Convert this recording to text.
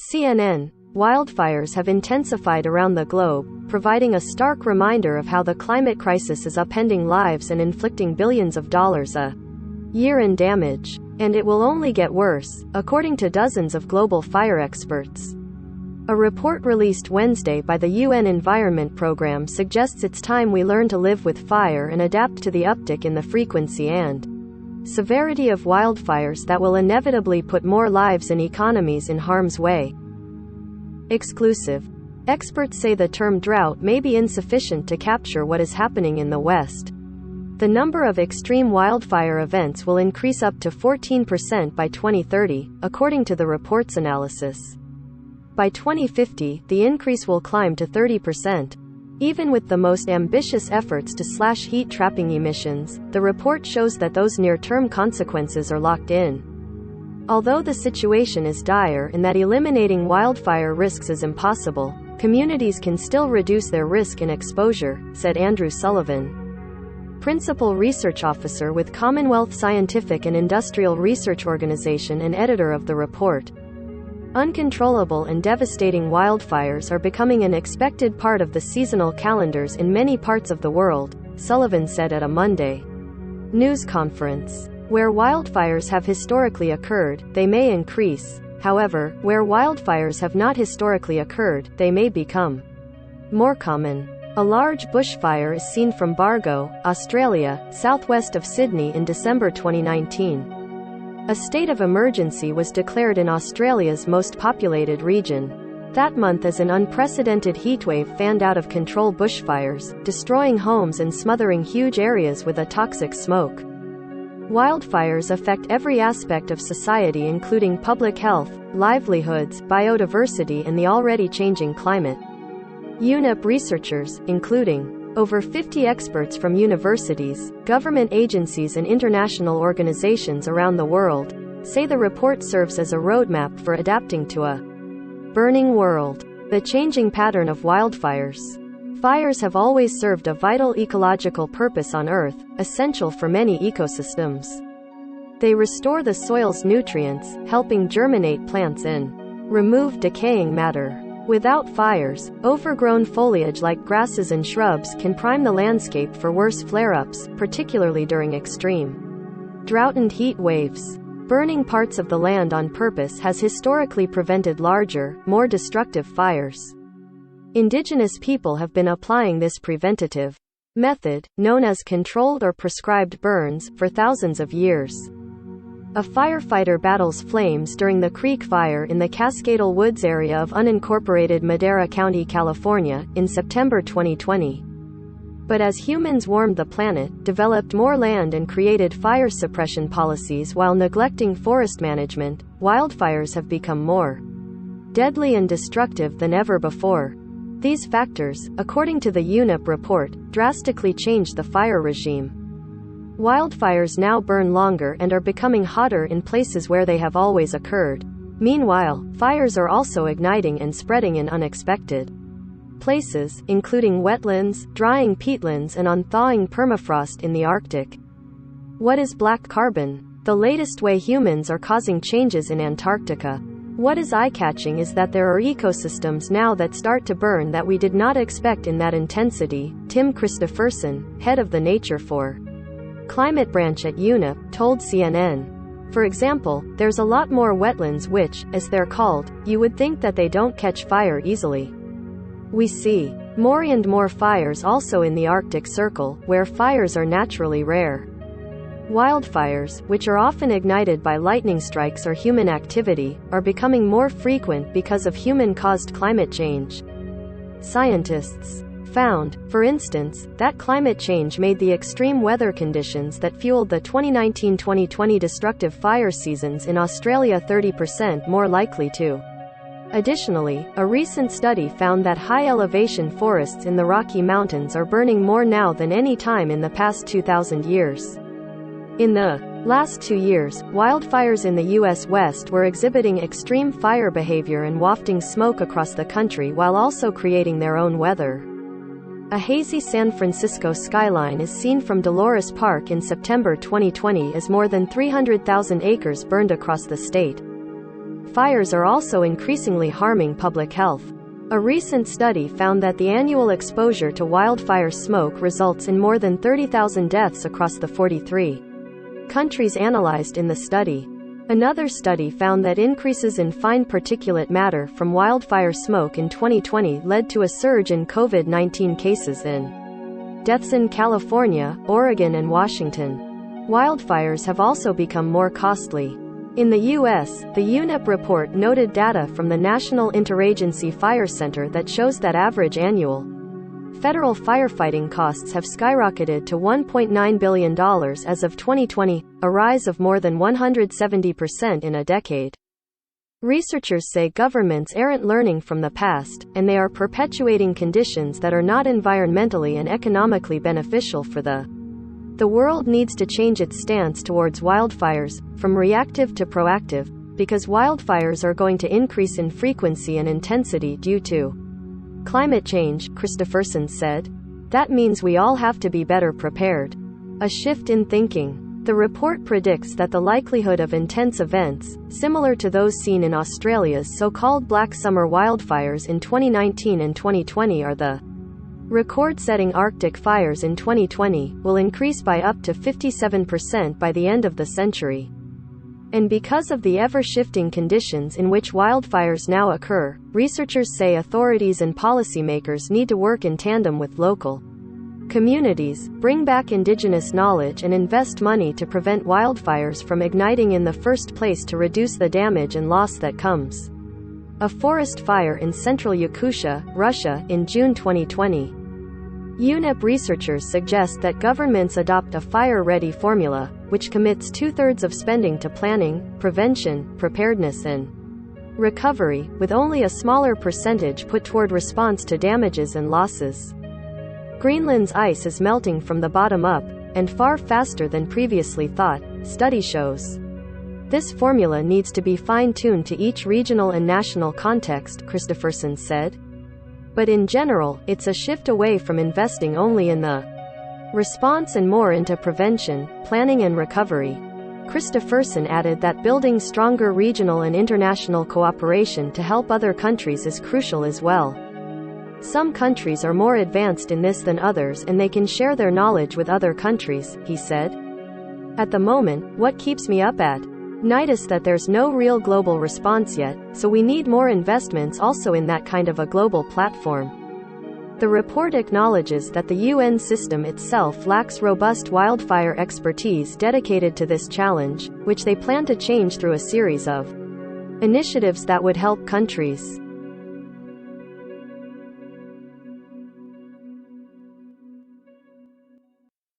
CNN. Wildfires have intensified around the globe, providing a stark reminder of how the climate crisis is upending lives and inflicting billions of dollars a year in damage. And it will only get worse, according to dozens of global fire experts. A report released Wednesday by the UN Environment Programme suggests it's time we learn to live with fire and adapt to the uptick in the frequency and severity of wildfires that will inevitably put more lives and economies in harm's way. Exclusive. Experts say the term drought may be insufficient to capture what is happening in the West. The number of extreme wildfire events will increase up to 14% by 2030, according to the report's analysis. By 2050, the increase will climb to 30%. Even with the most ambitious efforts to slash heat-trapping emissions, the report shows that those near-term consequences are locked in. Although the situation is dire and that eliminating wildfire risks is impossible, communities can still reduce their risk and exposure, said Andrew Sullivan, Principal Research Officer with Commonwealth Scientific and Industrial Research Organization and editor of the report. Uncontrollable and devastating wildfires are becoming an expected part of the seasonal calendars in many parts of the world, Sullivan said at a Monday news conference. Where wildfires have historically occurred, they may increase. However, where wildfires have not historically occurred, they may become more common. A large bushfire is seen from Bargo, Australia, southwest of Sydney in December 2019. A state of emergency was declared in Australia's most populated region that month as an unprecedented heatwave fanned out of control bushfires, destroying homes and smothering huge areas with a toxic smoke. Wildfires affect every aspect of society, including public health, livelihoods, biodiversity, and the already changing climate. UNEP researchers, including over 50 experts from universities, government agencies and international organizations around the world, say the report serves as a roadmap for adapting to a burning world. The changing pattern of wildfires. Fires have always served a vital ecological purpose on Earth, essential for many ecosystems. They restore the soil's nutrients, helping germinate plants and remove decaying matter. Without fires, overgrown foliage like grasses and shrubs can prime the landscape for worse flare-ups, particularly during extreme drought and heat waves. Burning parts of the land on purpose has historically prevented larger, more destructive fires. Indigenous people have been applying this preventative method, known as controlled or prescribed burns, for thousands of years. A firefighter battles flames during the Creek Fire in the Cascadel Woods area of unincorporated Madera County, California, in September 2020. But as humans warmed the planet, developed more land and created fire suppression policies while neglecting forest management, wildfires have become more deadly and destructive than ever before. These factors, according to the UNEP report, drastically changed the fire regime. Wildfires now burn longer and are becoming hotter in places where they have always occurred. Meanwhile, fires are also igniting and spreading in unexpected places, including wetlands, drying peatlands, and on thawing permafrost in the Arctic. What is black carbon? The latest way humans are causing changes in Antarctica. What is eye-catching is that there are ecosystems now that start to burn that we did not expect in that intensity, Tim Christopherson, head of the Nature for Climate branch at UNEP, told CNN. For example, there's a lot more wetlands which, as they're called, you would think that they don't catch fire easily. We see more and more fires also in the Arctic Circle, where fires are naturally rare. Wildfires, which are often ignited by lightning strikes or human activity, are becoming more frequent because of human-caused climate change. Scientists found, for instance, that climate change made the extreme weather conditions that fueled the 2019-2020 destructive fire seasons in Australia 30% more likely to. Additionally, a recent study found that high-elevation forests in the Rocky Mountains are burning more now than any time in the past 2,000 years. In the last 2 years, wildfires in the U.S. West were exhibiting extreme fire behavior and wafting smoke across the country while also creating their own weather. A hazy San Francisco skyline is seen from Dolores Park in September 2020 as more than 300,000 acres burned across the state. fires are also increasingly harming public health. A recent study found that the annual exposure to wildfire smoke results in more than 30,000 deaths across the 43 countries analyzed in the study. Another study found that increases in fine particulate matter from wildfire smoke in 2020 led to a surge in COVID-19 cases and deaths in California, Oregon, and Washington. Wildfires have also become more costly. In the U.S., the UNEP report noted data from the National Interagency Fire Center that shows that average annual federal firefighting costs have skyrocketed to $1.9 billion as of 2020, a rise of more than 170% in a decade. Researchers say governments aren't learning from the past, and they are perpetuating conditions that are not environmentally and economically beneficial for the world needs to change its stance towards wildfires, from reactive to proactive, because wildfires are going to increase in frequency and intensity due to climate change, Christopherson said. That means we all have to be better prepared. A shift in thinking. The report predicts that the likelihood of intense events, similar to those seen in Australia's so-called Black Summer wildfires in 2019 and 2020 are the record-setting Arctic fires in 2020, will increase by up to 57% by the end of the century. And because of the ever-shifting conditions in which wildfires now occur, researchers say authorities and policymakers need to work in tandem with local communities, bring back indigenous knowledge, and invest money to prevent wildfires from igniting in the first place to reduce the damage and loss that comes. A forest fire in central Yakutia, Russia, in June 2020. UNEP researchers suggest that governments adopt a fire-ready formula, which commits 2/3 of spending to planning, prevention, preparedness and recovery, with only a smaller percentage put toward response to damages and losses. Greenland's ice is melting from the bottom up, and far faster than previously thought, study shows. This formula needs to be fine-tuned to each regional and national context, Christopherson said. But in general, it's a shift away from investing only in the response and more into prevention, planning and recovery. Christopherson added that building stronger regional and international cooperation to help other countries is crucial as well. Some countries are more advanced in this than others, and they can share their knowledge with other countries, he said. At the moment, what keeps me up at night is that there's no real global response yet, so we need more investments also in that kind of a global platform. The report acknowledges that the UN system itself lacks robust wildfire expertise dedicated to this challenge, which they plan to change through a series of initiatives that would help countries